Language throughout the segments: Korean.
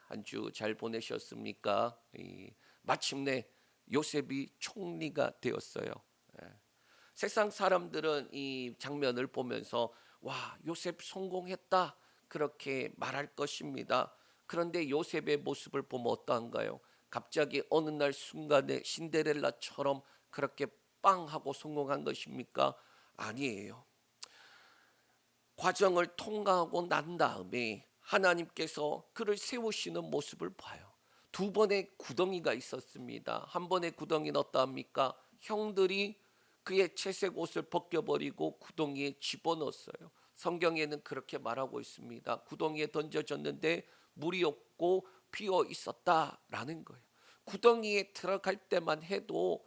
한 주 잘 보내셨습니까? 마침내 요셉이 총리가 되었어요. 예. 세상 사람들은 이 장면을 보면서 와, 요셉 성공했다 그렇게 말할 것입니다. 그런데 요셉의 모습을 보면 어떠한가요? 갑자기 어느 날 순간에 신데렐라처럼 그렇게 빵 하고 성공한 것입니까? 아니에요. 과정을 통과하고 난 다음에 하나님께서 그를 세우시는 모습을 봐요. 두 번의 구덩이가 있었습니다. 한 번의 구덩이는 어떠합니까? 형들이 그의 채색 옷을 벗겨버리고 구덩이에 집어넣었어요. 성경에는 그렇게 말하고 있습니다. 구덩이에 던져졌는데 물이 없고 비어 있었다라는 거예요. 구덩이에 들어갈 때만 해도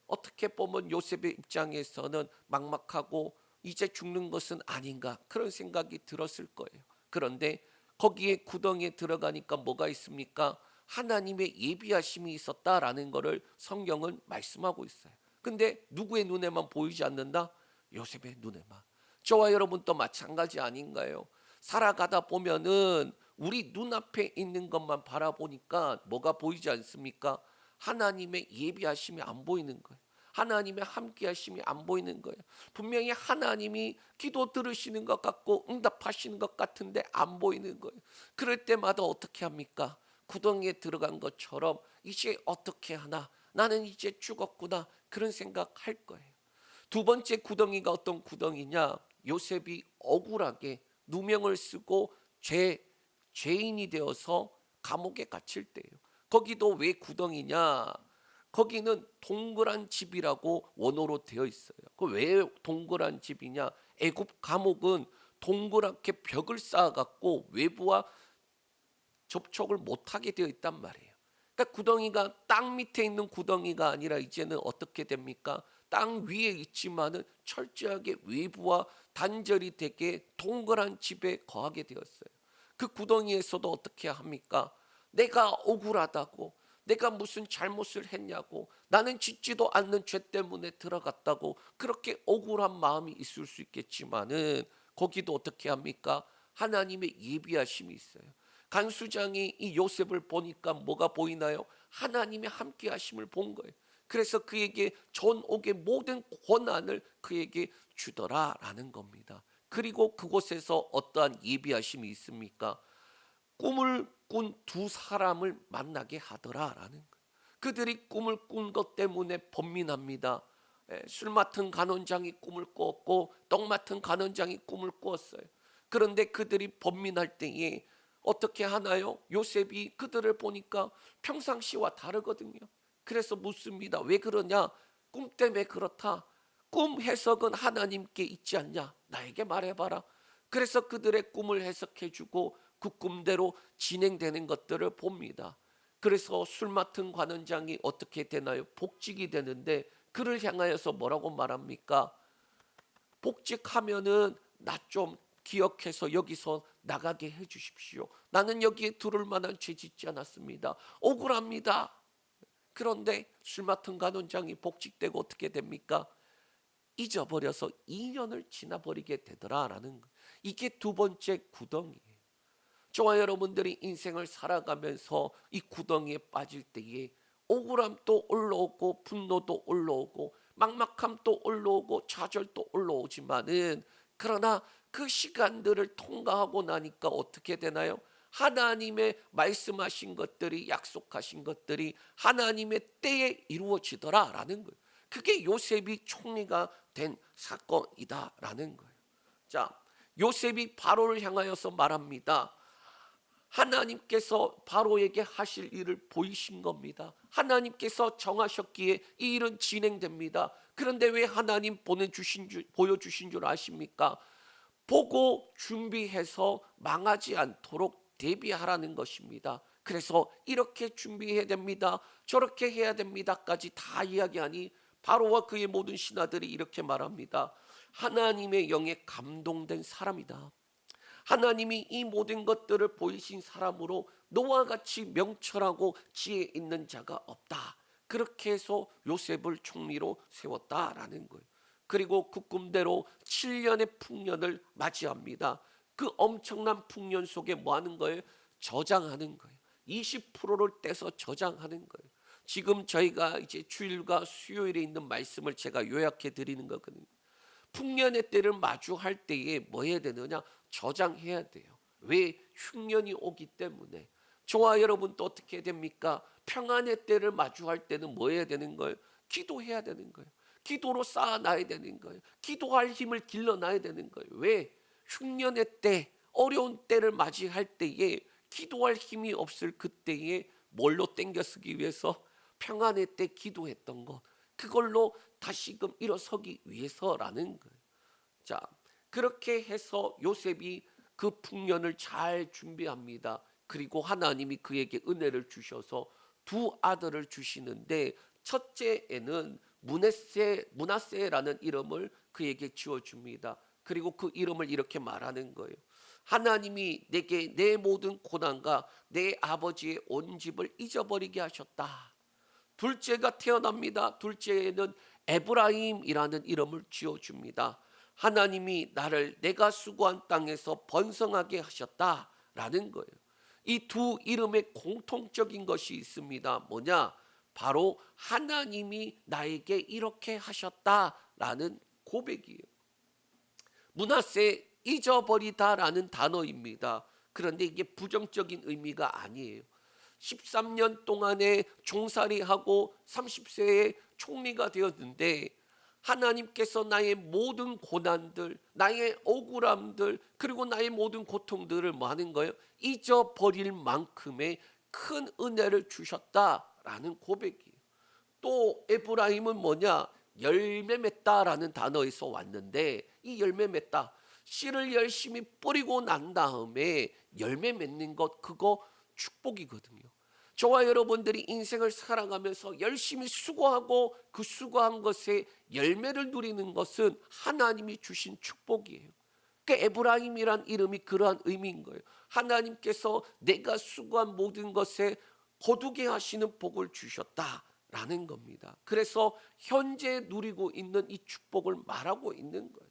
어떻게 보면 요셉의 입장에서는 막막하고 이제 죽는 것은 아닌가 그런 생각이 들었을 거예요. 그런데 거기에 구덩이에 들어가니까 뭐가 있습니까? 하나님의 예비하심이 있었다라는 것을 성경은 말씀하고 있어요. 근데 누구의 눈에만 보이지 않는다? 요셉의 눈에만. 저와 여러분도 마찬가지 아닌가요? 살아가다 보면은 우리 눈앞에 있는 것만 바라보니까 뭐가 보이지 않습니까? 하나님의 예비하심이 안 보이는 거예요. 하나님의 함께하심이 안 보이는 거예요. 분명히 하나님이 기도 들으시는 것 같고 응답하시는 것 같은데 안 보이는 거예요. 그럴 때마다 어떻게 합니까? 구덩이에 들어간 것처럼 이제 어떻게 하나? 나는 이제 죽었구나. 그런 생각할 거예요. 두 번째 구덩이가 어떤 구덩이냐? 요셉이 억울하게 누명을 쓰고 죄인이 되어서 감옥에 갇힐 때예요. 거기도 왜 구덩이냐? 거기는 동그란 집이라고 원어로 되어 있어요. 그 왜 동그란 집이냐? 애굽 감옥은 동그랗게 벽을 쌓아갖고 외부와 접촉을 못하게 되어 있단 말이에요. 그러니까 구덩이가 땅 밑에 있는 구덩이가 아니라 이제는 어떻게 됩니까? 땅 위에 있지만은 철저하게 외부와 단절이 되게 동그란 집에 거하게 되었어요. 그 구덩이에서도 어떻게 합니까? 내가 억울하다고, 내가 무슨 잘못을 했냐고, 나는 짓지도 않는 죄 때문에 들어갔다고 그렇게 억울한 마음이 있을 수 있겠지만은 거기도 어떻게 합니까? 하나님의 예비하심이 있어요. 간수장이 이 요셉을 보니까 뭐가 보이나요? 하나님의 함께 하심을 본 거예요. 그래서 그에게 전옥의 모든 권한을 그에게 주더라라는 겁니다. 그리고 그곳에서 어떠한 예비하심이 있습니까? 꿈을 꾼 두 사람을 만나게 하더라라는 거예요. 그들이 꿈을 꾼 것 때문에 번민합니다. 술 맡은 간원장이 꿈을 꾸었고 떡 맡은 간원장이 꿈을 꾸었어요. 그런데 그들이 번민할 때에 어떻게 하나요? 요셉이 그들을 보니까 평상시와 다르거든요. 그래서 묻습니다. 왜 그러냐? 꿈 때문에 그렇다. 꿈 해석은 하나님께 있지 않냐? 나에게 말해봐라. 그래서 그들의 꿈을 해석해주고 그 꿈대로 진행되는 것들을 봅니다. 그래서 술 맡은 관원장이 어떻게 되나요? 복직이 되는데 그를 향하여서 뭐라고 말합니까? 복직하면은 나 좀 기억해서 여기서 나가게 해주십시오. 나는 여기에 들을 만한 죄 짓지 않았습니다. 억울합니다. 그런데 술 맡은 간원장이 복직되고 어떻게 됩니까? 잊어버려서 2년을 지나버리게 되더라라는 거. 이게 두 번째 구덩이에요. 저와 여러분들이 인생을 살아가면서 이 구덩이에 빠질 때에 억울함도 올라오고 분노도 올라오고 막막함도 올라오고 좌절도 올라오지만은 그러나 그 시간들을 통과하고 나니까 어떻게 되나요? 하나님의 말씀하신 것들이 약속하신 것들이 하나님의 때에 이루어지더라라는 거예요. 그게 요셉이 총리가 된 사건이다라는 거예요. 자, 요셉이 바로를 향하여서 말합니다. 하나님께서 바로에게 하실 일을 보이신 겁니다. 하나님께서 정하셨기에 이 일은 진행됩니다. 그런데 왜 하나님 보여주신 줄 아십니까? 보고 준비해서 망하지 않도록 대비하라는 것입니다. 그래서 이렇게 준비해야 됩니다. 저렇게 해야 됩니다까지 다 이야기하니 바로와 그의 모든 신하들이 이렇게 말합니다. 하나님의 영에 감동된 사람이다. 하나님이 이 모든 것들을 보이신 사람으로 너와 같이 명철하고 지혜 있는 자가 없다. 그렇게 해서 요셉을 총리로 세웠다라는 거예요. 그리고 그 꿈대로 7년의 풍년을 맞이합니다. 그 엄청난 풍년 속에 뭐 하는 거예요? 저장하는 거예요. 20%를 떼서 저장하는 거예요. 지금 저희가 이제 주일과 수요일에 있는 말씀을 제가 요약해 드리는 거거든요. 풍년의 때를 마주할 때에 뭐 해야 되느냐? 저장해야 돼요. 왜? 흉년이 오기 때문에. 저와 여러분도 어떻게 됩니까? 평안의 때를 마주할 때는 뭐 해야 되는 거예요? 기도해야 되는 거예요. 기도로 쌓아놔야 되는 거예요. 기도할 힘을 길러놔야 되는 거예요. 왜? 흉년의 때, 어려운 때를 맞이할 때에 기도할 힘이 없을 그때에 뭘로 땡겨 쓰기 위해서 평안의 때 기도했던 것, 그걸로 다시금 일어서기 위해서라는 거예요. 자, 그렇게 해서 요셉이 그 풍년을 잘 준비합니다. 그리고 하나님이 그에게 은혜를 주셔서 두 아들을 주시는데, 첫째에는 므낫세라는 이름을 그에게 지어줍니다. 그리고 그 이름을 이렇게 말하는 거예요. 하나님이 내게 내 모든 고난과 내 아버지의 온 집을 잊어버리게 하셨다. 둘째가 태어납니다. 둘째에는 에브라임이라는 이름을 지어줍니다. 하나님이 나를 내가 수고한 땅에서 번성하게 하셨다라는 거예요. 이 두 이름의 공통적인 것이 있습니다. 뭐냐? 바로 하나님이 나에게 이렇게 하셨다라는 고백이에요. 므낫세, 잊어버리다라는 단어입니다. 그런데 이게 부정적인 의미가 아니에요. 13년 동안에 종살이하고 30세에 총리가 되었는데, 하나님께서 나의 모든 고난들, 나의 억울함들, 그리고 나의 모든 고통들을 뭐 하는 거예요? 잊어버릴 만큼의 큰 은혜를 주셨다라는 고백이에요. 또 에브라임은 뭐냐? 열매 맺다라는 단어에서 왔는데, 이 열매 맺다, 씨를 열심히 뿌리고 난 다음에 열매 맺는 것, 그거 축복이거든요. 저와 여러분들이 인생을 살아가면서 열심히 수고하고 그 수고한 것에 열매를 누리는 것은 하나님이 주신 축복이에요. 그러니까 에브라임이란 이름이 그러한 의미인 거예요. 하나님께서 내가 수고한 모든 것에 거두게 하시는 복을 주셨다라는 겁니다. 그래서 현재 누리고 있는 이 축복을 말하고 있는 거예요.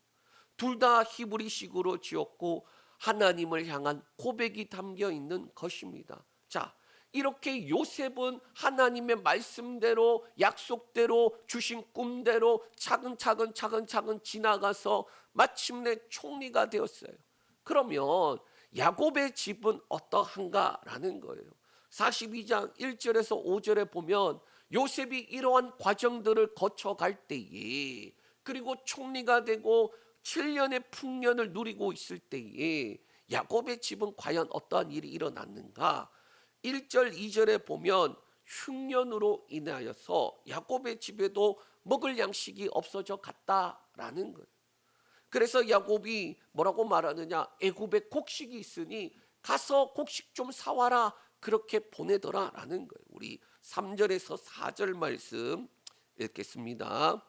둘 다 히브리식으로 지었고 하나님을 향한 고백이 담겨 있는 것입니다. 자, 이렇게 요셉은 하나님의 말씀대로, 약속대로, 주신 꿈대로 차근차근 지나가서 마침내 총리가 되었어요. 그러면 야곱의 집은 어떠한가라는 거예요. 42장 1절에서 5절에 보면 요셉이 이러한 과정들을 거쳐갈 때에, 그리고 총리가 되고 7년의 풍년을 누리고 있을 때에 야곱의 집은 과연 어떠한 일이 일어났는가? 1절 2절에 보면 흉년으로 인하여서 야곱의 집에도 먹을 양식이 없어져 갔다라는 거예요. 그래서 야곱이 뭐라고 말하느냐? 애굽에 곡식이 있으니 가서 곡식 좀 사와라, 그렇게 보내더라라는 거예요. 우리 3절에서 4절 말씀 읽겠습니다.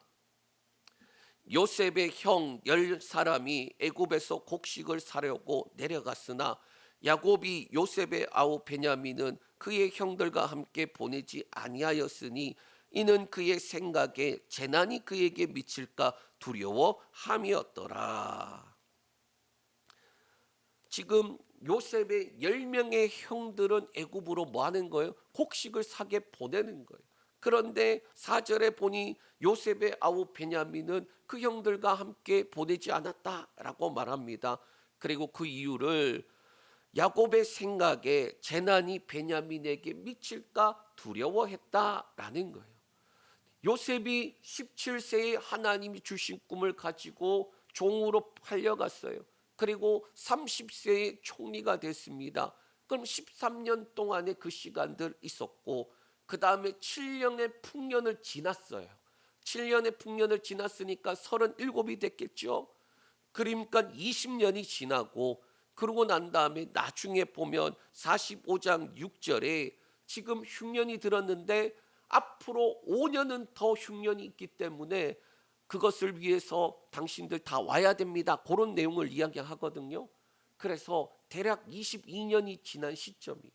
요셉의 형 10사람이 애굽에서 곡식을 사려고 내려갔으나 야곱이 요셉의 아우 베냐민은 그의 형들과 함께 보내지 아니하였으니 이는 그의 생각에 재난이 그에게 미칠까 두려워함이었더라. 지금 요셉의 10명의 형들은 애굽으로 뭐 하는 거예요? 곡식을 사게 보내는 거예요. 그런데 4절에 보니 요셉의 아우 베냐민은 그 형들과 함께 보내지 않았다라고 말합니다. 그리고 그 이유를 야곱의 생각에 재난이 베냐민에게 미칠까 두려워했다라는 거예요. 요셉이 17세에 하나님이 주신 꿈을 가지고 종으로 팔려갔어요. 그리고 30세에 총리가 됐습니다. 그럼 13년 동안의 그 시간들 있었고, 그 다음에 7년의 풍년을 지났어요. 7년의 풍년을 지났으니까 37이 됐겠죠. 그러니까 20년이 지나고, 그러고 난 다음에 나중에 보면 45장 6절에 지금 흉년이 들었는데 앞으로 5년은 더 흉년이 있기 때문에 그것을 위해서 당신들 다 와야 됩니다, 그런 내용을 이야기하거든요. 그래서 대략 22년이 지난 시점이에요.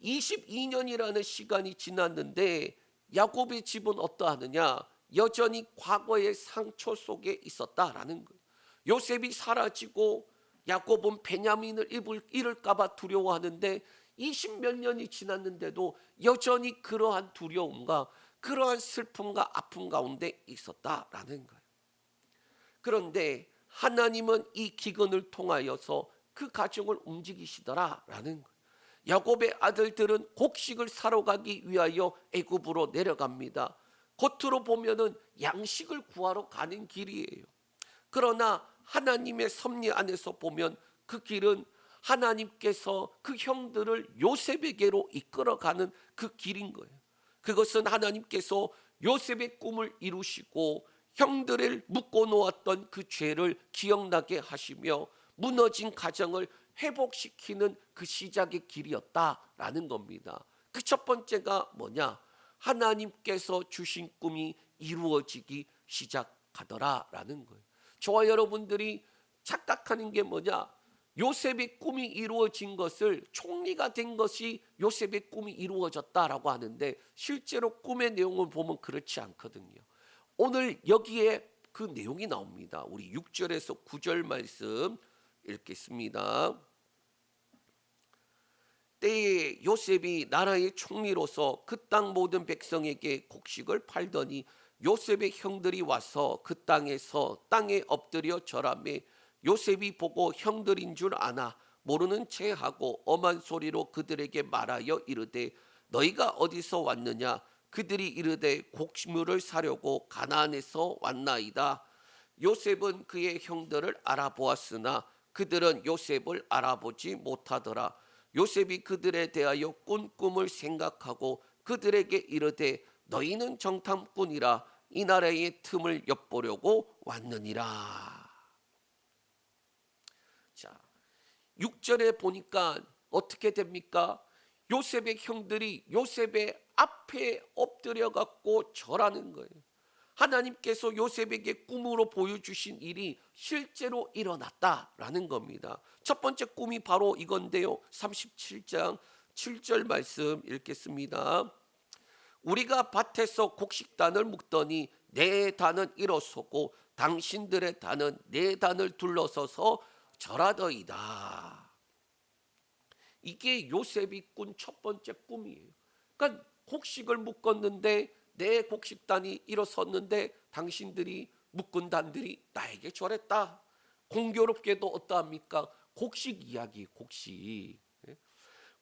22년이라는 시간이 지났는데 야곱의 집은 어떠하느냐? 여전히 과거의 상처 속에 있었다라는 거예요. 요셉이 사라지고 야곱은 베냐민을 잃을까 봐 두려워하는데 20몇 년이 지났는데도 여전히 그러한 두려움과 그러한 슬픔과 아픔 가운데 있었다라는 거예요. 그런데 하나님은 이 기근을 통하여서 그 가정을 움직이시더라라는 거예요. 야곱의 아들들은 곡식을 사러 가기 위하여 애굽으로 내려갑니다. 겉으로 보면은 양식을 구하러 가는 길이에요. 그러나 하나님의 섭리 안에서 보면 그 길은 하나님께서 그 형들을 요셉에게로 이끌어가는 그 길인 거예요. 그것은 하나님께서 요셉의 꿈을 이루시고 형들을 묶어 놓았던 그 죄를 기억나게 하시며 무너진 가정을 회복시키는 그 시작의 길이었다라는 겁니다. 그 첫 번째가 뭐냐? 하나님께서 주신 꿈이 이루어지기 시작하더라라는 거예요. 저와 여러분들이 착각하는 게 뭐냐? 요셉의 꿈이 이루어진 것을, 총리가 된 것이 요셉의 꿈이 이루어졌다라고 하는데 실제로 꿈의 내용을 보면 그렇지 않거든요. 오늘 여기에 그 내용이 나옵니다. 우리 6절에서 9절 말씀 읽겠습니다. 때에 요셉이 나라의 총리로서 그 땅 모든 백성에게 곡식을 팔더니 요셉의 형들이 와서 그 땅에서 땅에 엎드려 절하매 요셉이 보고 형들인 줄 아나 모르는 채 하고 엄한 소리로 그들에게 말하여 이르되 너희가 어디서 왔느냐? 그들이 이르되 곡식물을 사려고 가나안에서 왔나이다. 요셉은 그의 형들을 알아보았으나 그들은 요셉을 알아보지 못하더라. 요셉이 그들에 대하여 꾼 꿈을 생각하고 그들에게 이르되 너희는 정탐꾼이라 이 나라의 틈을 엿보려고 왔느니라. 자, 6절에 보니까 어떻게 됩니까? 요셉의 형들이 요셉의 앞에 엎드려 갖고 절하는 거예요. 하나님께서 요셉에게 꿈으로 보여주신 일이 실제로 일어났다라는 겁니다. 첫 번째 꿈이 바로 이건데요. 37장 7절 말씀 읽겠습니다. 우리가 밭에서 곡식단을 묶더니 내 단은 일어서고 당신들의 단은 내 단을 둘러서서 절하더이다. 이게 요셉이 꾼 첫 번째 꿈이에요. 그러니까 곡식을 묶었는데 내 곡식단이 일어섰는데 당신들이 묶은 단들이 나에게 절했다. 공교롭게도 어떠합니까? 곡식 이야기, 곡식.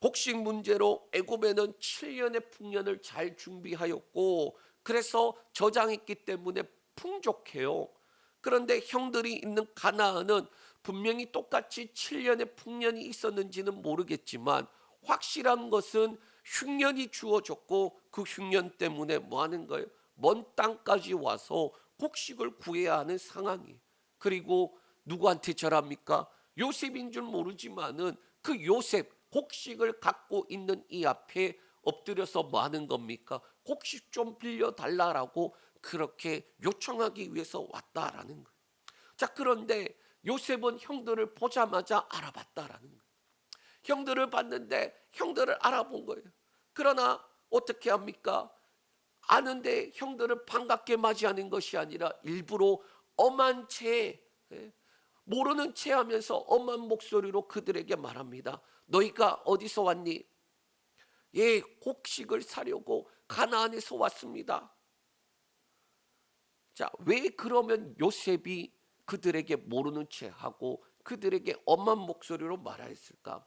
곡식 문제로 애굽에는 7년의 풍년을 잘 준비하였고 그래서 저장했기 때문에 풍족해요. 그런데 형들이 있는 가나안은 분명히 똑같이 7년의 풍년이 있었는지는 모르겠지만 확실한 것은 흉년이 주어졌고 그 흉년 때문에 뭐 하는 거예요? 먼 땅까지 와서 곡식을 구해야 하는 상황이에요. 그리고 누구한테 절합니까? 요셉인 줄 모르지만은 그 요셉 곡식을 갖고 있는 이 앞에 엎드려서 뭐 하는 겁니까? 곡식 좀 빌려달라라고 그렇게 요청하기 위해서 왔다라는 거예요. 자, 그런데 요셉은 형들을 보자마자 알아봤다라는 거예요. 형들을 봤는데 형들을 알아본 거예요. 그러나 어떻게 합니까? 아는데 형들을 반갑게 맞이하는 것이 아니라 일부러 엄한 채, 모르는 채 하면서 엄한 목소리로 그들에게 말합니다. 너희가 어디서 왔니? 예, 곡식을 사려고 가나안에서 왔습니다. 자, 왜 그러면 요셉이 그들에게 모르는 채 하고 그들에게 엄한 목소리로 말하였을까?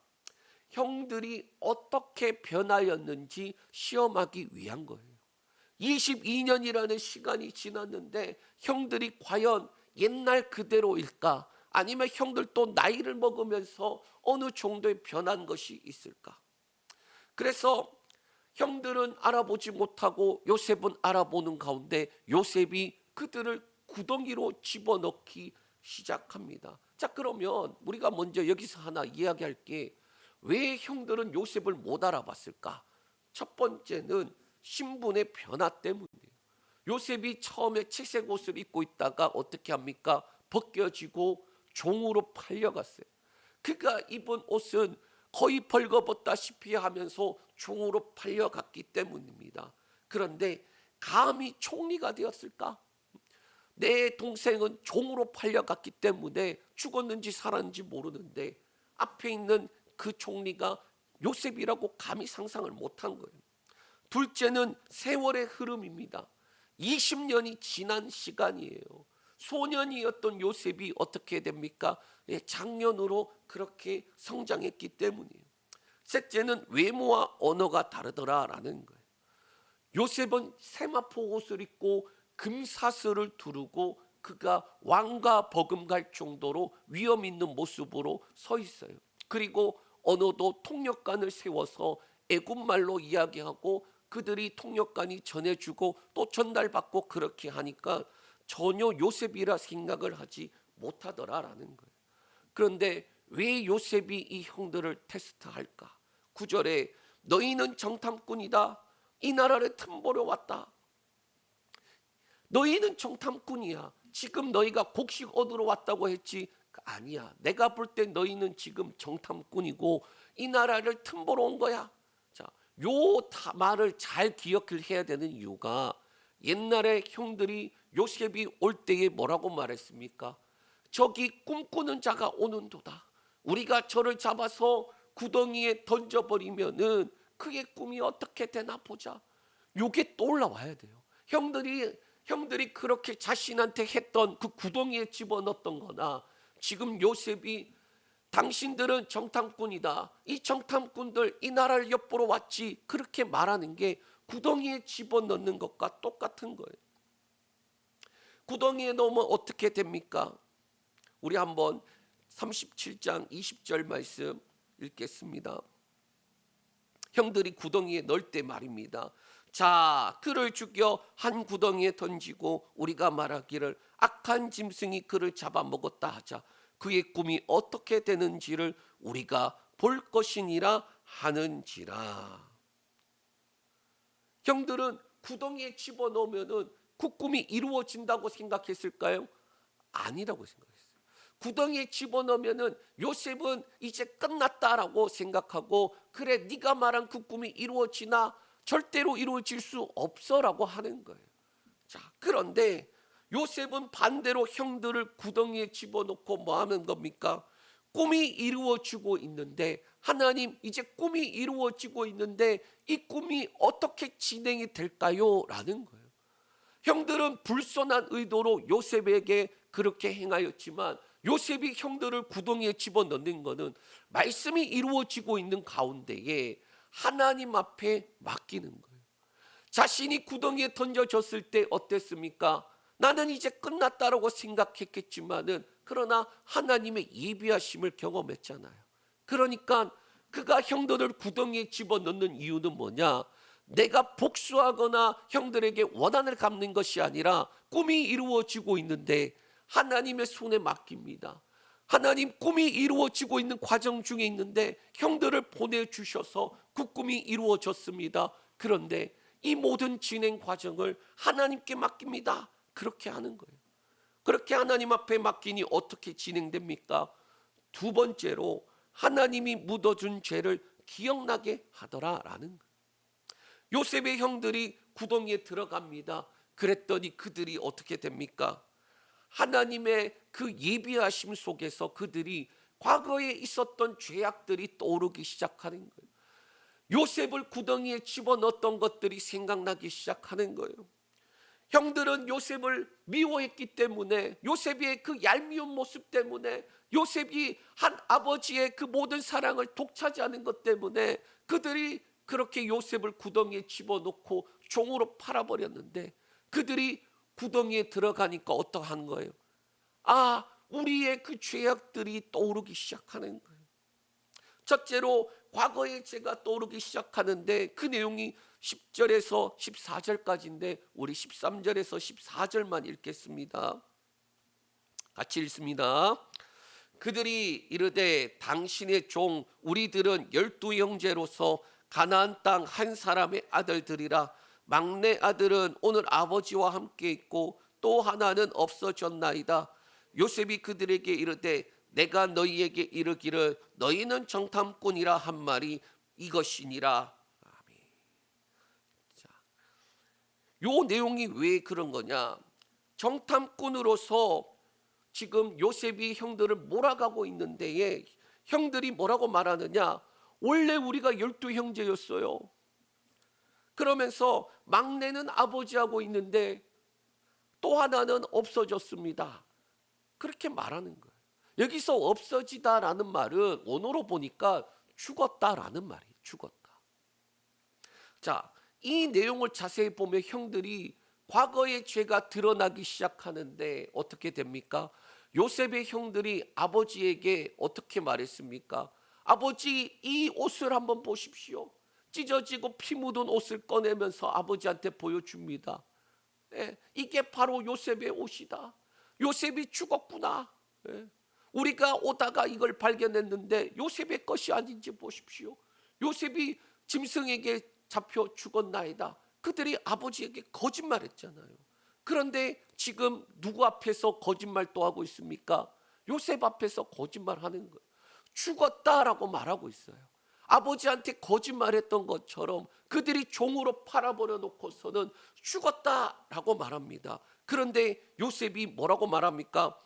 형들이 어떻게 변하였는지 시험하기 위한 거예요. 22년이라는 시간이 지났는데 형들이 과연 옛날 그대로일까? 아니면 형들 또 나이를 먹으면서 어느 정도의 변한 것이 있을까? 그래서 형들은 알아보지 못하고 요셉은 알아보는 가운데 요셉이 그들을 구덩이로 집어넣기 시작합니다. 자, 그러면 우리가 먼저 여기서 하나 이야기할 게 왜 형들은 요셉을 못 알아봤을까? 첫 번째는 신분의 변화 때문이에요. 요셉이 처음에 채색 옷을 입고 있다가 어떻게 합니까? 벗겨지고 종으로 팔려갔어요. 그가 입은 옷은 거의 벌거벗다시피 하면서 종으로 팔려갔기 때문입니다. 그런데 감히 총리가 되었을까? 내 동생은 종으로 팔려갔기 때문에 죽었는지 살았는지 모르는데 앞에 있는 그 총리가 요셉이라고 감히 상상을 못한 거예요. 둘째는 세월의 흐름입니다. 20년이 지난 시간이에요. 소년이었던 요셉이 어떻게 됩니까? 장년으로 그렇게 성장했기 때문이에요. 셋째는 외모와 언어가 다르더라라는 거예요. 요셉은 세마포 옷을 입고 금사슬을 두르고 그가 왕과 버금갈 정도로 위험 있는 모습으로 서 있어요. 그리고 언어도 통역관을 세워서 애굽말로 이야기하고 그들이 통역관이 전해주고 또 전달받고 그렇게 하니까 전혀 요셉이라 생각을 하지 못하더라라는 거예요. 그런데 왜 요셉이 이 형들을 테스트할까? 9절에 너희는 정탐꾼이다. 이 나라를 틈보러 왔다. 너희는 정탐꾼이야. 지금 너희가 곡식 얻으러 왔다고 했지. 아니야. 내가 볼 때 너희는 지금 정탐꾼이고 이 나라를 틈보러 온 거야. 자, 요 말을 잘 기억을 해야 되는 이유가 옛날에 형들이 요셉이 올 때에 뭐라고 말했습니까? 저기 꿈꾸는 자가 오는도다. 우리가 저를 잡아서 구덩이에 던져버리면은 그의 꿈이 어떻게 되나 보자. 요게 떠올라와야 돼요. 형들이 그렇게 자신한테 했던 그 구덩이에 집어넣었던 거나 지금 요셉이 당신들은 정탐꾼이다. 이 정탐꾼들 이 나라를 엿보러 왔지. 그렇게 말하는 게 구덩이에 집어넣는 것과 똑같은 거예요. 구덩이에 넣으면 어떻게 됩니까? 우리 한번 37장 20절 말씀 읽겠습니다. 형들이 구덩이에 넣을 때 말입니다. 자, 그를 죽여 한 구덩이에 던지고 우리가 말하기를 악한 짐승이 그를 잡아먹었다 하자. 그의 꿈이 어떻게 되는지를 우리가 볼 것이니라 하는지라. 형들은 구덩이에 집어넣으면 그 꿈이 이루어진다고 생각했을까요? 아니라고 생각했어요. 구덩이에 집어넣으면 요셉은 이제 끝났다라고 생각하고 그래 네가 말한 그 꿈이 이루어지나? 절대로 이루어질 수 없어라고 하는 거예요. 자, 그런데 요셉은 반대로 형들을 구덩이에 집어넣고 뭐 하는 겁니까? 꿈이 이루어지고 있는데 하나님 이제 꿈이 이루어지고 있는데 이 꿈이 어떻게 진행이 될까요? 라는 거예요. 형들은 불손한 의도로 요셉에게 그렇게 행하였지만 요셉이 형들을 구덩이에 집어넣는 것은 말씀이 이루어지고 있는 가운데에 하나님 앞에 맡기는 거예요. 자신이 구덩이에 던져졌을 때 어땠습니까? 나는 이제 끝났다라고 생각했겠지만은 그러나 하나님의 예비하심을 경험했잖아요. 그러니까 그가 형들을 구덩이에 집어넣는 이유는 뭐냐? 내가 복수하거나 형들에게 원한을 갚는 것이 아니라 꿈이 이루어지고 있는데 하나님의 손에 맡깁니다. 하나님 꿈이 이루어지고 있는 과정 중에 있는데 형들을 보내주셔서 그 꿈이 이루어졌습니다. 그런데 이 모든 진행 과정을 하나님께 맡깁니다. 그렇게 하는 거예요. 그렇게 하나님 앞에 맡기니 어떻게 진행됩니까? 두 번째로 하나님이 묻어준 죄를 기억나게 하더라라는 거예요. 요셉의 형들이 구덩이에 들어갑니다. 그랬더니 그들이 어떻게 됩니까? 하나님의 그 예비하심 속에서 그들이 과거에 있었던 죄악들이 떠오르기 시작하는 거예요. 요셉을 구덩이에 집어넣었던 것들이 생각나기 시작하는 거예요. 형들은 요셉을 미워했기 때문에 요셉의 그 얄미운 모습 때문에 요셉이 한 아버지의 그 모든 사랑을 독차지하는 것 때문에 그들이 그렇게 요셉을 구덩이에 집어넣고 종으로 팔아버렸는데 그들이 구덩이에 들어가니까 어떠한 거예요? 아, 우리의 그 죄악들이 떠오르기 시작하는 거예요. 첫째로 과거의 죄가 떠오르기 시작하는데 그 내용이 10절에서 14절까지인데 우리 13절에서 14절만 읽겠습니다. 같이 읽습니다. 그들이 이르되 당신의 종 우리들은 12형제로서 가나안 땅 한 사람의 아들들이라. 막내 아들은 오늘 아버지와 함께 있고 또 하나는 없어졌나이다. 요셉이 그들에게 이르되 내가 너희에게 이르기를 너희는 정탐꾼이라 한 말이 이것이니라. 아멘. 자, 요 내용이 왜 그런 거냐? 정탐꾼으로서 지금 요셉이 형들을 몰아가고 있는 데에 형들이 뭐라고 말하느냐? 원래 우리가 12형제였어요. 그러면서 막내는 아버지하고 있는데 또 하나는 없어졌습니다. 그렇게 말하는 거예요. 여기서 없어지다라는 말은 원어로 보니까 죽었다라는 말이에요. 죽었다. 자, 이 내용을 자세히 보면 형들이 과거의 죄가 드러나기 시작하는데 어떻게 됩니까? 요셉의 형들이 아버지에게 어떻게 말했습니까? 아버지, 이 옷을 한번 보십시오. 찢어지고 피 묻은 옷을 꺼내면서 아버지한테 보여줍니다. 예, 이게 바로 요셉의 옷이다. 요셉이 죽었구나. 예, 우리가 오다가 이걸 발견했는데 요셉의 것이 아닌지 보십시오. 요셉이 짐승에게 잡혀 죽었나이다. 그들이 아버지에게 거짓말했잖아요. 그런데 지금 누구 앞에서 거짓말 또 하고 있습니까? 요셉 앞에서 거짓말하는 거예요. 죽었다라고 말하고 있어요. 아버지한테 거짓말했던 것처럼 그들이 종으로 팔아버려 놓고서는 죽었다라고 말합니다. 그런데 요셉이 뭐라고 말합니까?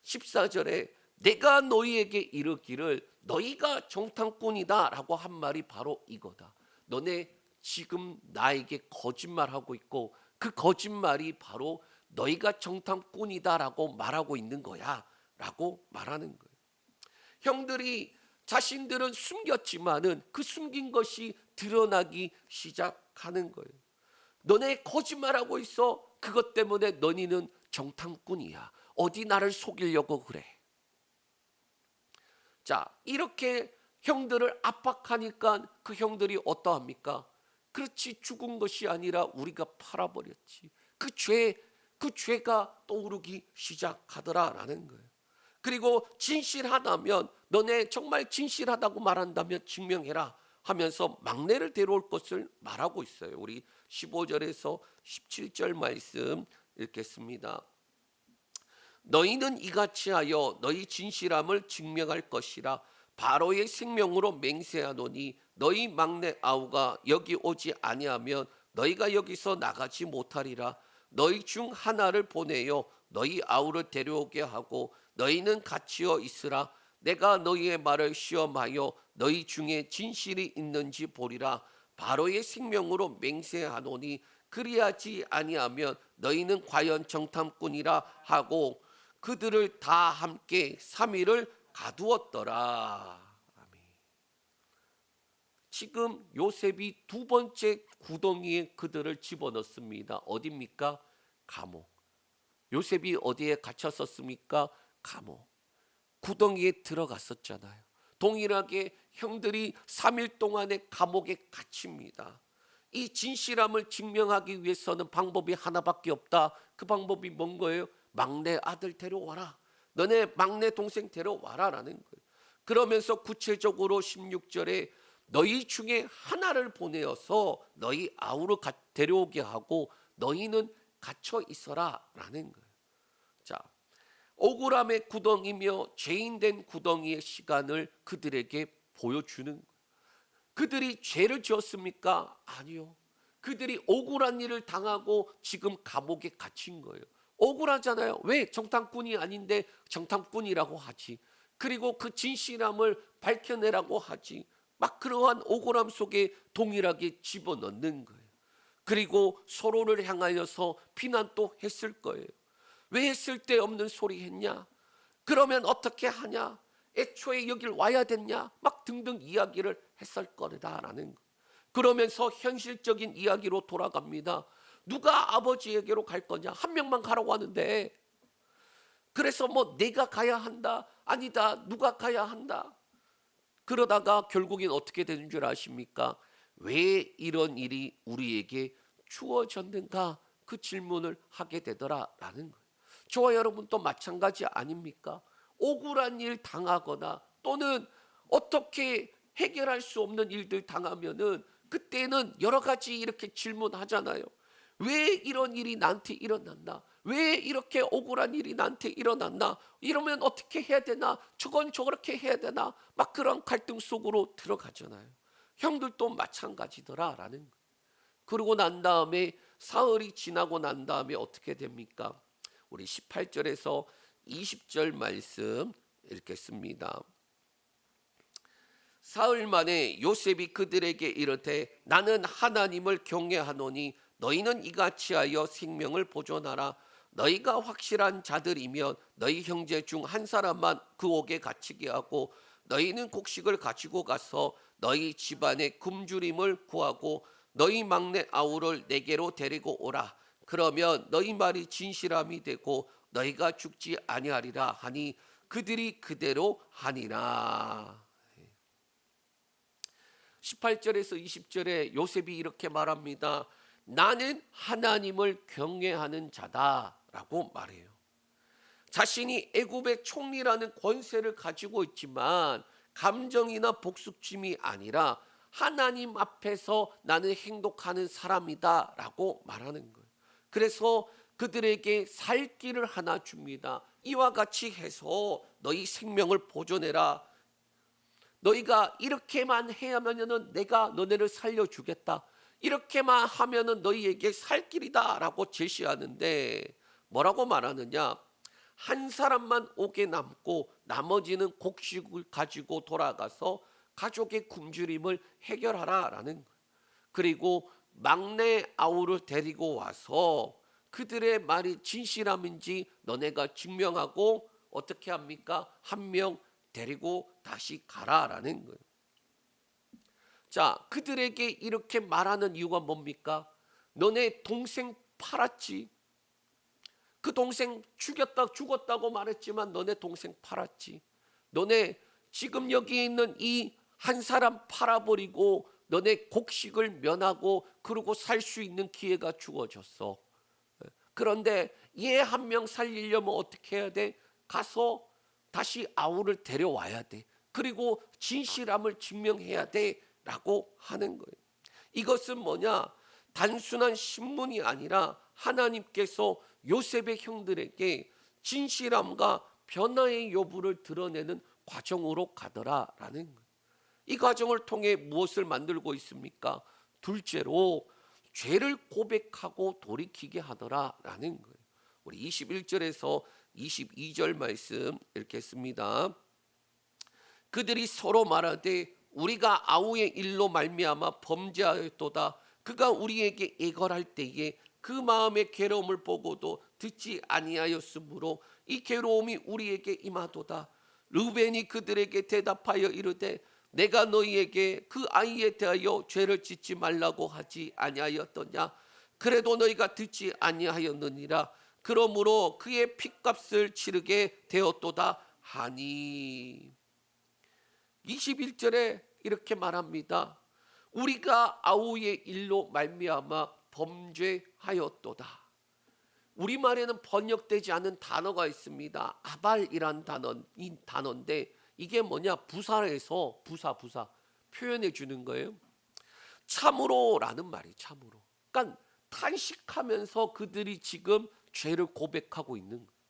14절에 내가 너희에게 이르기를 너희가 정탐꾼이다 라고 한 말이 바로 이거다. 너네 지금 나에게 거짓말하고 있고 그 거짓말이 바로 너희가 정탐꾼이다 라고 말하고 있는 거야 라고 말하는 거예요. 형들이 자신들은 숨겼지만은 그 숨긴 것이 드러나기 시작하는 거예요. 너네 거짓말하고 있어. 그것 때문에 너희는 정탐꾼이야. 어디 나를 속이려고 그래. 자, 이렇게 형들을 압박하니까 그 형들이 어떠합니까? 그렇지, 죽은 것이 아니라 우리가 팔아버렸지. 그 죄가 떠오르기 시작하더라라는 거예요. 그리고 진실하다면 너네 정말 진실하다고 말한다면 증명해라 하면서 막내를 데려올 것을 말하고 있어요. 우리 15절에서 17절 말씀 읽겠습니다. 너희는 이같이 하여 너희 진실함을 증명할 것이라. 바로의 생명으로 맹세하노니 너희 막내 아우가 여기 오지 아니하면 너희가 여기서 나가지 못하리라. 너희 중 하나를 보내어 너희 아우를 데려오게 하고 너희는 갇히어 있으라. 내가 너희의 말을 시험하여 너희 중에 진실이 있는지 보리라. 바로의 생명으로 맹세하노니 그리하지 아니하면 너희는 과연 정탐꾼이라 하고 그들을 다 함께 3일을 가두었더라. 아멘. 지금 요셉이 두 번째 구덩이에 그들을 집어넣습니다. 어디입니까? 감옥. 요셉이 어디에 갇혔었습니까? 감옥. 구덩이에 들어갔었잖아요. 동일하게 형들이 3일 동안의 감옥에 갇힙니다. 이 진실함을 증명하기 위해서는 방법이 하나밖에 없다. 그 방법이 뭔 거예요? 막내 아들 데려와라. 너네 막내 동생 데려와라 라는 거예요. 그러면서 구체적으로 16절에 너희 중에 하나를 보내어서 너희 아우를 데려오게 하고 너희는 갇혀 있어라 라는 거예요. 자, 억울함의 구덩이며 죄인된 구덩이의 시간을 그들에게 보여주는 거예요. 그들이 죄를 지었습니까? 아니요. 그들이 억울한 일을 당하고 지금 감옥에 갇힌 거예요. 억울하잖아요. 왜? 정탐꾼이 아닌데 정탐꾼이라고 하지. 그리고 그 진실함을 밝혀내라고 하지. 막 그러한 억울함 속에 동일하게 집어넣는 거예요. 그리고 서로를 향하여서 비난도 했을 거예요. 왜 쓸데없는 소리 했냐? 그러면 어떻게 하냐? 애초에 여길 와야 됐냐? 막 등등 이야기를 했을 거다라는 거. 그러면서 현실적인 이야기로 돌아갑니다. 누가 아버지에게로 갈 거냐? 한 명만 가라고 하는데 그래서 뭐 내가 가야 한다? 아니다. 누가 가야 한다? 그러다가 결국엔 어떻게 되는 줄 아십니까? 왜 이런 일이 우리에게 주어졌는가? 그 질문을 하게 되더라라는 거예요. 저와 여러분도 마찬가지 아닙니까? 억울한 일 당하거나 또는 어떻게 해결할 수 없는 일들 당하면은 그때는 여러 가지 이렇게 질문하잖아요. 왜 이런 일이 나한테 일어났나? 왜 이렇게 억울한 일이 나한테 일어났나? 이러면 어떻게 해야 되나? 저건 저렇게 해야 되나? 막 그런 갈등 속으로 들어가잖아요. 형들도 마찬가지더라라는 거예요. 그러고 난 다음에 사흘이 지나고 난 다음에 어떻게 됩니까? 우리 18절에서 20절 말씀 읽겠습니다. 사흘 만에 요셉이 그들에게 이르되 나는 하나님을 경외하노니 너희는 이같이 하여 생명을 보존하라. 너희가 확실한 자들이면 너희 형제 중 한 사람만 그 옥에 갇히게 하고 너희는 곡식을 가지고 가서 너희 집안의 굶주림을 구하고 너희 막내 아우를 내게로 데리고 오라. 그러면 너희 말이 진실함이 되고 너희가 죽지 아니하리라 하니 그들이 그대로 하니라. 18절에서 20절에 요셉이 이렇게 말합니다. 나는 하나님을 경외하는 자다라고 말해요. 자신이 애굽의 총리라는 권세를 가지고 있지만 감정이나 복수심이 아니라 하나님 앞에서 나는 행동하는 사람이다라고 말하는 거예요. 그래서 그들에게 살 길을 하나 줍니다. 이와 같이 해서 너희 생명을 보존해라. 너희가 이렇게만 해야면은 내가 너네를 살려주겠다. 이렇게만 하면은 너희에게 살 길이다라고 제시하는데 뭐라고 말하느냐? 한 사람만 옥에 남고 나머지는 곡식을 가지고 돌아가서 가족의 굶주림을 해결하라라는 거예요. 그리고 막내 아우를 데리고 와서 그들의 말이 진실함인지 너네가 증명하고 어떻게 합니까? 한 명 데리고 다시 가라라는 거예요. 자, 그들에게 이렇게 말하는 이유가 뭡니까? 너네 동생 팔았지. 그 동생 죽었다고 말했지만 너네 동생 팔았지. 너네 지금 여기 있는 이 한 사람 팔아버리고 너네 곡식을 면하고 그러고 살 수 있는 기회가 주어졌어. 그런데 얘 한 명 살리려면 어떻게 해야 돼? 가서 다시 아우를 데려와야 돼. 그리고 진실함을 증명해야 돼 라고 하는 거예요. 이것은 뭐냐? 단순한 신문이 아니라 하나님께서 요셉의 형들에게 진실함과 변화의 여부를 드러내는 과정으로 가더라라는 거예요. 이 과정을 통해 무엇을 만들고 있습니까? 둘째로 죄를 고백하고 돌이키게 하더라라는 거예요. 우리 21절에서 22절 말씀 읽겠습니다. 그들이 서로 말하되 우리가 아우의 일로 말미암아 범죄하였도다. 그가 우리에게 애걸할 때에 그 마음의 괴로움을 보고도 듣지 아니하였으므로 이 괴로움이 우리에게 임하도다. 르벤이 그들에게 대답하여 이르되 내가 너희에게 그 아이에 대하여 죄를 짓지 말라고 하지 아니하였더냐. 그래도 너희가 듣지 아니하였느니라. 그러므로 그의 핏값을 치르게 되었도다 하니. 21절에 이렇게 말합니다. 우리가 아우의 일로 말미암아 범죄하였도다. 우리말에는 번역되지 않은 단어가 있습니다. 아발이란 단어인데 이게 뭐냐? 부사에서 부사 표현해 주는 거예요. 참으로라는 말이 참으로. 그러니까 탄식하면서 그들이 지금 죄를 고백하고 있는 거예요.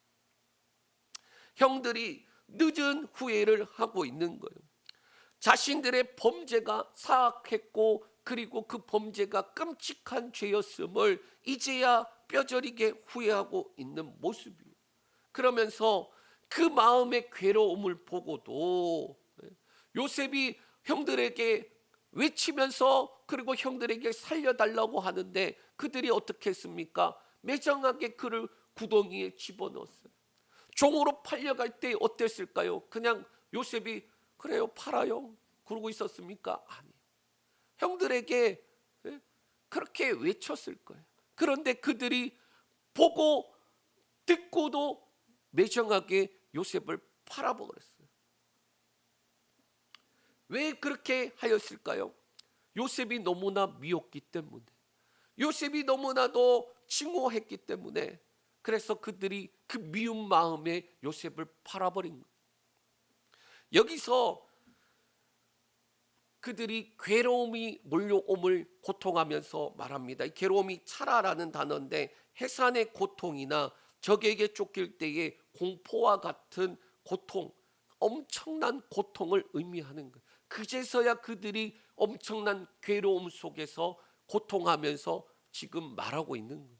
형들이 늦은 후회를 하고 있는 거예요. 자신들의 범죄가 사악했고 그리고 그 범죄가 끔찍한 죄였음을 이제야 뼈저리게 후회하고 있는 모습이에요. 그러면서 그 마음의 괴로움을 보고도 요셉이 형들에게 외치면서 그리고 형들에게 살려달라고 하는데 그들이 어떻게 했습니까? 매정하게 그를 구덩이에 집어넣었어요. 종으로 팔려갈 때 어땠을까요? 그냥 요셉이 그래요 팔아요 그러고 있었습니까? 아니요. 형들에게 그렇게 외쳤을 거예요. 그런데 그들이 보고 듣고도 매정하게 요셉을 팔아버렸어요. 왜 그렇게 하였을까요? 요셉이 너무나 미웠기 때문에, 요셉이 너무나도 증오했기 때문에, 그래서 그들이 그 미운 마음에 요셉을 팔아버린 거예요. 여기서 그들이 괴로움이 몰려옴을 고통하면서 말합니다. 이 괴로움이 차라라는 단어인데 해산의 고통이나 적에게 쫓길 때의 공포와 같은 고통, 엄청난 고통을 의미하는 거예요. 그제서야 그들이 엄청난 괴로움 속에서 고통하면서 지금 말하고 있는 거예요.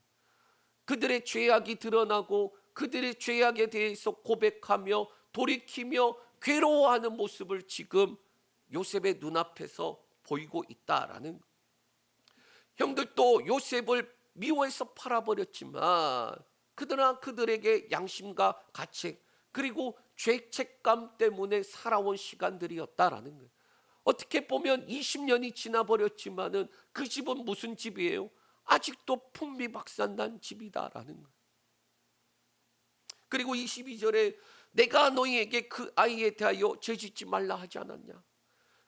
그들의 죄악이 드러나고 그들의 죄악에 대해서 고백하며 돌이키며 괴로워하는 모습을 지금 요셉의 눈앞에서 보이고 있다라는, 형들도 요셉을 미워해서 팔아버렸지만 그러나 그들에게 양심과 가책 그리고 죄책감 때문에 살아온 시간들이었다라는 거예요. 어떻게 보면 20년이 지나버렸지만은 그 집은 무슨 집이에요? 아직도 풍비박산난 집이다라는 거예요. 그리고 22절에 내가 너희에게 그 아이에 대하여 죄짓지 말라 하지 않았냐?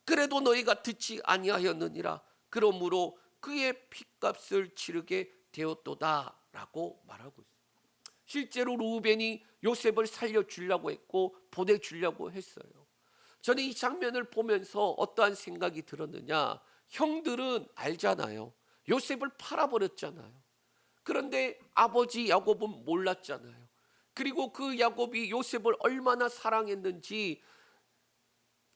그래도 너희가 듣지 아니하였느니라. 그러므로 그의 핏값을 치르게 되었도다라고 말하고 있어요. 실제로 루벤이 요셉을 살려주려고 했고 보내주려고 했어요. 저는 이 장면을 보면서 어떠한 생각이 들었느냐, 형들은 알잖아요. 요셉을 팔아버렸잖아요. 그런데 아버지 야곱은 몰랐잖아요. 그리고 그 야곱이 요셉을 얼마나 사랑했는지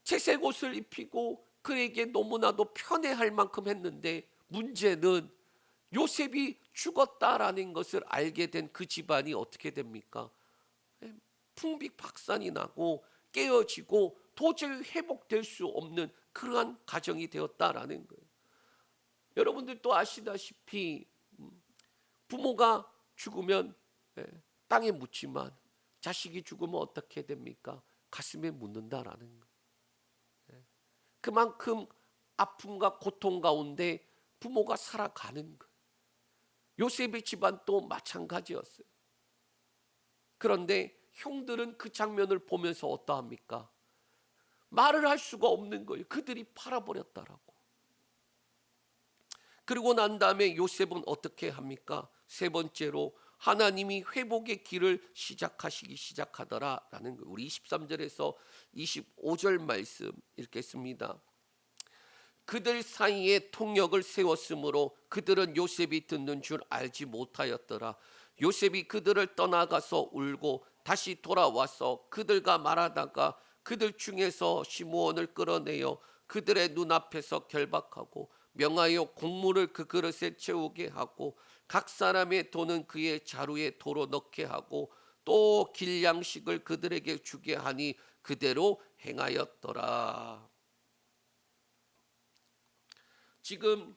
채색 옷을 입히고 그에게 너무나도 편애할 만큼 했는데, 문제는 요셉이 죽었다라는 것을 알게 된 그 집안이 어떻게 됩니까? 풍비박산이 나고 깨어지고 도저히 회복될 수 없는 그러한 가정이 되었다라는 거예요. 여러분들도 아시다시피 부모가 죽으면 땅에 묻지만 자식이 죽으면 어떻게 됩니까? 가슴에 묻는다라는 거예요. 그만큼 아픔과 고통 가운데 부모가 살아가는 거예요. 요셉의 집안도 마찬가지였어요. 그런데 형들은 그 장면을 보면서 어떠합니까? 말을 할 수가 없는 거예요. 그들이 팔아버렸다라고. 그리고 난 다음에 요셉은 어떻게 합니까? 세 번째로 하나님이 회복의 길을 시작하더라라는 거예요. 우리 23절에서 25절 말씀 읽겠습니다. 그들 사이에 통역을 세웠으므로 그들은 요셉이 듣는 줄 알지 못하였더라. 요셉이 그들을 떠나가서 울고 다시 돌아와서 그들과 말하다가 그들 중에서 시므온을 끌어내어 그들의 눈앞에서 결박하고 명하여 곡물을 그 그릇에 채우게 하고 각 사람의 돈은 그의 자루에 도로 넣게 하고 또 길양식을 그들에게 주게 하니 그대로 행하였더라. 지금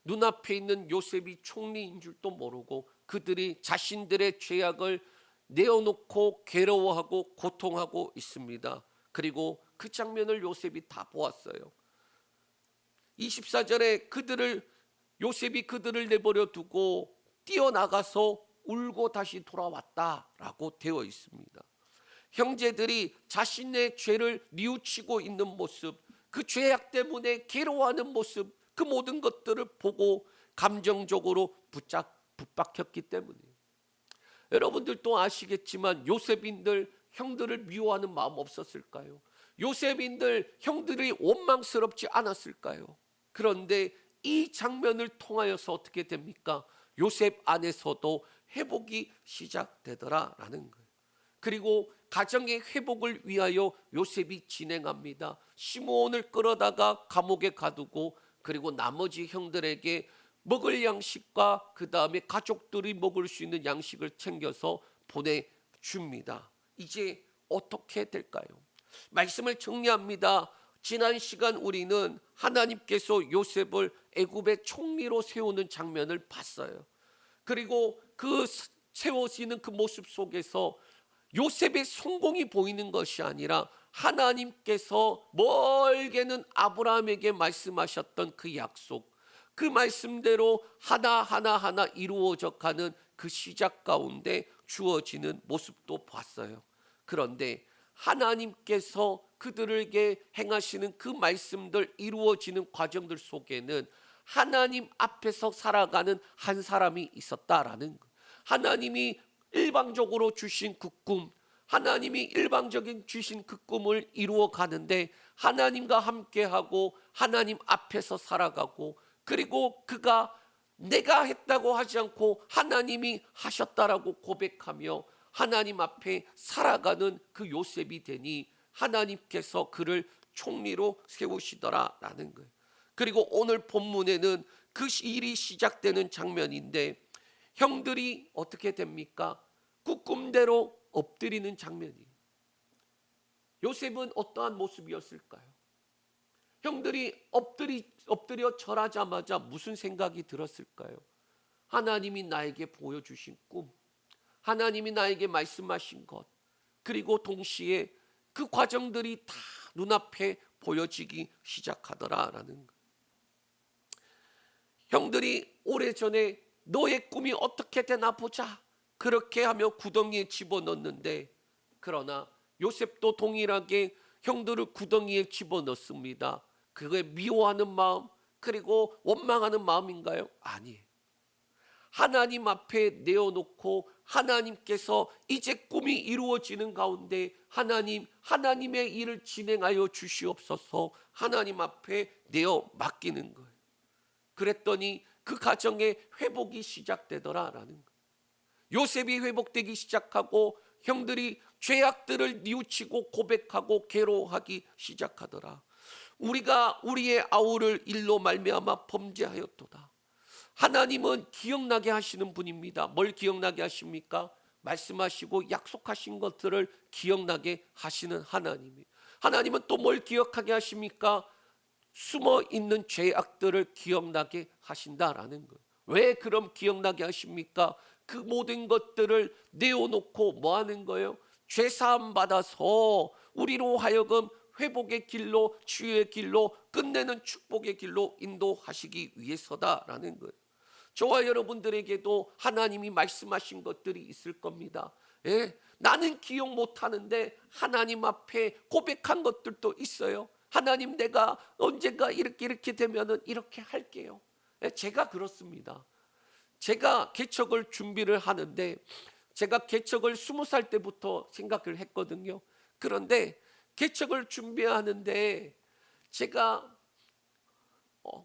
눈앞에 있는 요셉이 총리인 줄도 모르고 그들이 자신들의 죄악을 내어놓고 괴로워하고 고통하고 있습니다. 그리고 그 장면을 요셉이 다 보았어요. 24절에 요셉이 그들을 내버려 두고 뛰어나가서 울고 다시 돌아왔다라고 되어 있습니다. 형제들이 자신의 죄를 뉘우치고 있는 모습, 그 죄악 때문에 괴로워하는 모습, 그 모든 것들을 보고 감정적으로 붙박혔기 때문이에요. 여러분들도 아시겠지만 요셉인들 형들을 미워하는 마음 없었을까요? 요셉인들 형들이 원망스럽지 않았을까요? 그런데 이 장면을 통하여서 어떻게 됩니까? 요셉 안에서도 회복이 시작되더라라는 거예요. 그리고 가정의 회복을 위하여 요셉이 진행합니다. 시므온을 끌어다가 감옥에 가두고 그리고 나머지 형들에게 먹을 양식과 그 다음에 가족들이 먹을 수 있는 양식을 챙겨서 보내줍니다. 이제 어떻게 될까요? 말씀을 정리합니다. 지난 시간 우리는 하나님께서 요셉을 애굽의 총리로 세우는 장면을 봤어요. 그리고 그 세워지는 그 모습 속에서 요셉의 성공이 보이는 것이 아니라 하나님께서 멀게는 아브라함에게 말씀하셨던 그 약속, 그 말씀대로 하나하나 이루어져 가는 그 시작 가운데 주어지는 모습도 봤어요. 그런데 하나님께서 그들에게 행하시는 그 말씀들 이루어지는 과정들 속에는 하나님 앞에서 살아가는 한 사람이 있었다라는 것. 하나님이 일방적으로 주신 그 꿈, 하나님이 일방적인 주신 그 꿈을 이루어 가는데 하나님과 함께하고 하나님 앞에서 살아가고, 그리고 그가 내가 했다고 하지 않고 하나님이 하셨다라고 고백하며 하나님 앞에 살아가는 그 요셉이 되니 하나님께서 그를 총리로 세우시더라라는 거예요. 그리고 오늘 본문에는 그 일이 시작되는 장면인데 형들이 어떻게 됩니까? 그 꿈대로 엎드리는 장면이에요. 요셉은 어떠한 모습이었을까요? 형들이 엎드려 절하자마자 무슨 생각이 들었을까요? 하나님이 나에게 보여주신 꿈, 하나님이 나에게 말씀하신 것, 그리고 동시에 그 과정들이 다 눈앞에 보여지기 시작하더라라는 것. 형들이 오래전에 너의 꿈이 어떻게 되나 보자 그렇게 하며 구덩이에 집어넣는데, 그러나 요셉도 동일하게 형들을 구덩이에 집어넣습니다. 그게 미워하는 마음, 그리고 원망하는 마음인가요? 아니에요. 하나님 앞에 내어놓고 하나님께서 이제 꿈이 이루어지는 가운데 하나님의 일을 진행하여 주시옵소서 하나님 앞에 내어 맡기는 거예요. 그랬더니 그 가정에 회복이 시작되더라라는 거예요. 요셉이 회복되기 시작하고 형들이 죄악들을 뉘우치고 고백하고 괴로워하기 시작하더라. 우리가 우리의 아우를 일로 말미암아 범죄하였도다. 하나님은 기억나게 하시는 분입니다. 뭘 기억나게 하십니까? 말씀하시고 약속하신 것들을 기억나게 하시는 하나님이. 하나님은 또 뭘 기억하게 하십니까? 숨어 있는 죄악들을 기억나게 하신다라는 거예요. 왜 그럼 기억나게 하십니까? 그 모든 것들을 내어놓고 뭐 하는 거예요? 죄사함 받아서 우리로 하여금 회복의 길로, 치유의 길로, 끝내는 축복의 길로 인도하시기 위해서다라는 거예요. 저와 여러분들에게도 하나님이 말씀하신 것들이 있을 겁니다. 예, 나는 기억 못하는데 하나님 앞에 고백한 것들도 있어요. 하나님, 내가 언젠가 이렇게 되면은 이렇게 할게요. 예, 제가 그렇습니다. 제가 개척을 준비를 하는데, 제가 개척을 20살 때부터 생각을 했거든요. 그런데 개척을 준비하는데 제가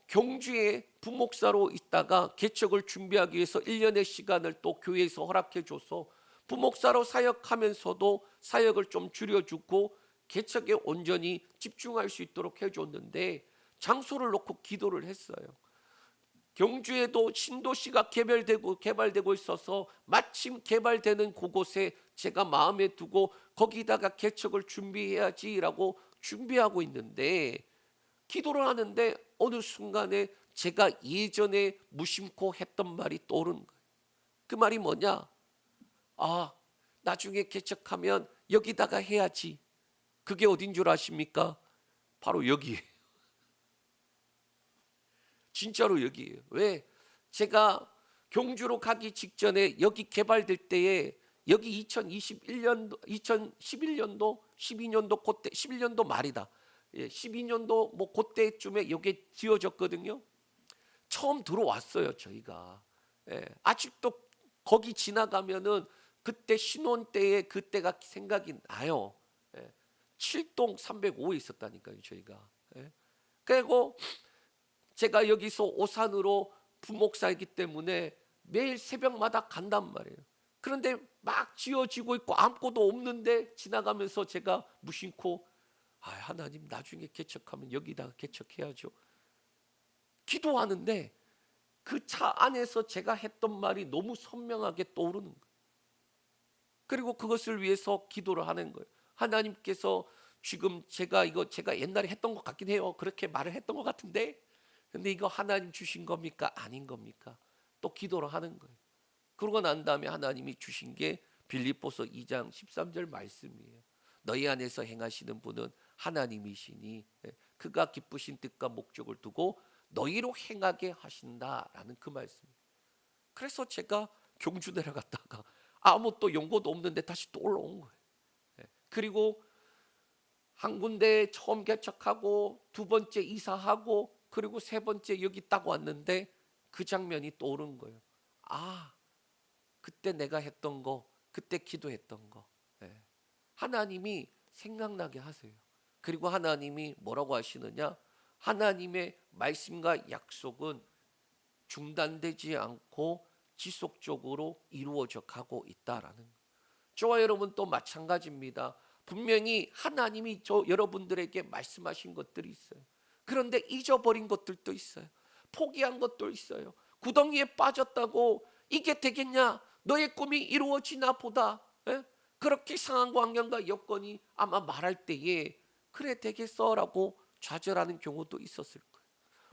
경주에 부목사로 있다가 개척을 준비하기 위해서 1년의 시간을 또 교회에서 허락해 줘서 부목사로 사역하면서도 사역을 좀 줄여주고 개척에 온전히 집중할 수 있도록 해줬는데, 장소를 놓고 기도를 했어요. 경주에도 신도시가 개발되고 있어서 마침 개발되는 그곳에 제가 마음에 두고 거기다가 개척을 준비해야지라고 준비하고 있는데, 기도를 하는데 어느 순간에 제가 예전에 무심코 했던 말이 떠오른 거예요. 그 말이 뭐냐? 나중에 개척하면 여기다가 해야지. 그게 어딘 줄 아십니까? 바로 여기예요. 진짜로 여기예요. 왜? 제가 경주로 가기 직전에 여기 개발될 때에 여기 2011년도, 12년도 그때 11년도 말이다. 12년도 뭐 그때쯤에 여기 지어졌거든요. 처음 들어왔어요, 저희가. 아직도 거기 지나가면은 그때 신혼 때에 그때가 생각이 나요. 7동 305에 있었다니까요, 저희가. 그리고 제가 여기서 오산으로 부목사이기 때문에 매일 새벽마다 간단 말이에요. 그런데 막 지어지고 있고 아무것도 없는데 지나가면서 제가 무심코 하나님, 나중에 개척하면 여기다가 개척해야죠. 기도하는데 그 차 안에서 제가 했던 말이 너무 선명하게 떠오르는 거예요. 그리고 그것을 위해서 기도를 하는 거예요. 하나님께서 지금 제가 옛날에 했던 것 같긴 해요. 그렇게 말을 했던 것 같은데, 근데 이거 하나님 주신 겁니까? 아닌 겁니까? 또 기도를 하는 거예요. 그러고 난 다음에 하나님이 주신 게 빌립보서 2장 13절 말씀이에요. 너희 안에서 행하시는 분은 하나님이시니 그가 기쁘신 뜻과 목적을 두고 너희로 행하게 하신다라는 그 말씀. 그래서 제가 경주 내려갔다가 아무 또 연고도 없는데 다시 또 올라온 거예요. 그리고 한 군데 처음 개척하고 두 번째 이사하고 그리고 세 번째 여기 딱 왔는데 그 장면이 떠오른 거예요. 그때 내가 했던 거, 그때 기도했던 거. 하나님이 생각나게 하세요. 그리고 하나님이 뭐라고 하시느냐? 하나님의 말씀과 약속은 중단되지 않고 지속적으로 이루어져 가고 있다라는 거예요. 저와 여러분 또 마찬가지입니다. 분명히 하나님이 여러분들에게 말씀하신 것들이 있어요. 그런데 잊어버린 것들도 있어요. 포기한 것도 있어요. 구덩이에 빠졌다고 이게 되겠냐? 너의 꿈이 이루어지나 보다. 그렇게 상황, 환경과 여건이 아마 말할 때에 그래 되겠어라고 좌절하는 경우도 있었을 거예요.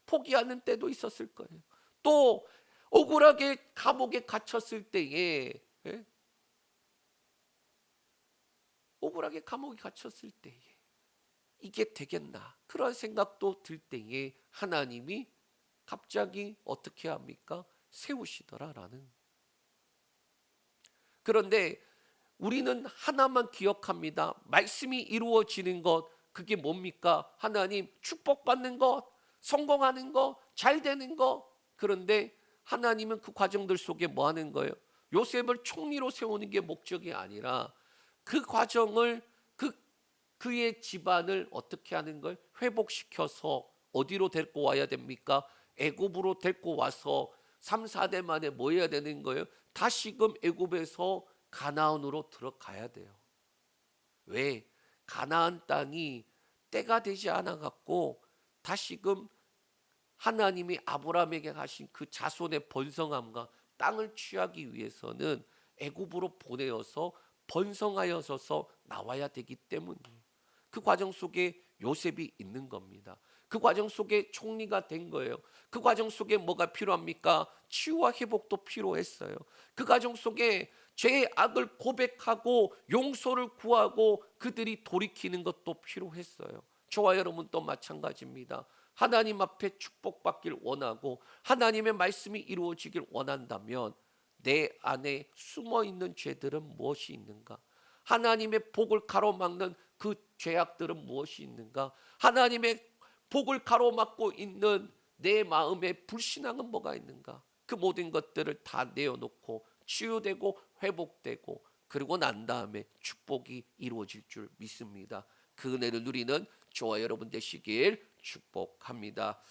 포기하는 때도 있었을 거예요. 또 억울하게 감옥에 갇혔을 때에, 예? 억울하게 감옥에 갇혔을 때에 이게 되겠나 그런 생각도 들 때에 하나님이 갑자기 어떻게 합니까? 세우시더라라는. 그런데 우리는 하나만 기억합니다. 말씀이 이루어지는 것, 그게 뭡니까? 하나님 축복받는 것, 성공하는 것, 잘 되는 것. 그런데 하나님은 그 과정들 속에 뭐 하는 거예요? 요셉을 총리로 세우는 게 목적이 아니라 그 과정을, 그의 집안을 어떻게 하는 걸 회복시켜서 어디로 데리고 와야 됩니까? 애굽으로 데리고 와서 3, 4대 만에 뭐 해야 되는 거예요? 다시금 애굽에서 가나안으로 들어가야 돼요. 왜? 가나안 땅이 때가 되지 않아 갖고 다시금 하나님이 아브라함에게 하신 그 자손의 번성함과 땅을 취하기 위해서는 애굽으로 보내어서 번성하여서 나와야 되기 때문이에요. 그 과정 속에 요셉이 있는 겁니다. 그 과정 속에 총리가 된 거예요. 그 과정 속에 뭐가 필요합니까? 치유와 회복도 필요했어요. 그 과정 속에 죄의 악을 고백하고 용서를 구하고 그들이 돌이키는 것도 필요했어요. 저와 여러분도 마찬가지입니다. 하나님 앞에 축복받길 원하고 하나님의 말씀이 이루어지길 원한다면 내 안에 숨어있는 죄들은 무엇이 있는가? 하나님의 복을 가로막는 그 죄악들은 무엇이 있는가? 하나님의 복을 가로막고 있는 내 마음의 불신앙은 뭐가 있는가? 그 모든 것들을 다 내어놓고 치유되고 회복되고 그리고 난 다음에 축복이 이루어질 줄 믿습니다. 그 은혜를 누리는 저와 여러분 되시길 축복합니다.